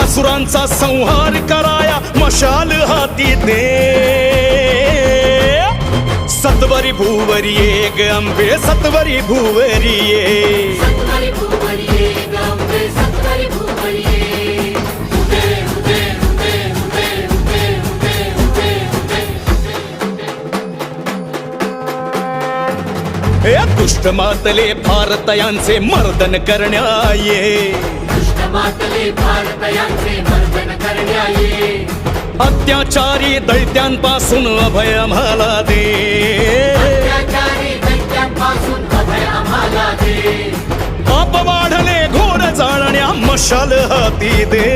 असुरांचा संहार कराया मशाल हाती दे सत्वरी भूवरी ये ग अंबे सत्वरी भूवरी ये सत्वरी भूवरी ये ग अंबे सत्वरी भूवरी ये उदे उदे उदे उदे उदे उदे उदे हे दुष्ट मातले भारतयांचे मर्दन करण्या ये दुष्ट मातले भारतयांचे मर्दन करण्या ये अत्याचारी दैत्यांपासून अभय आम्हाला दे अत्याचारी दैत्यांपासून अभय आम्हाला दे पाप वाढले घोर जाळण्या मशाल हाती दे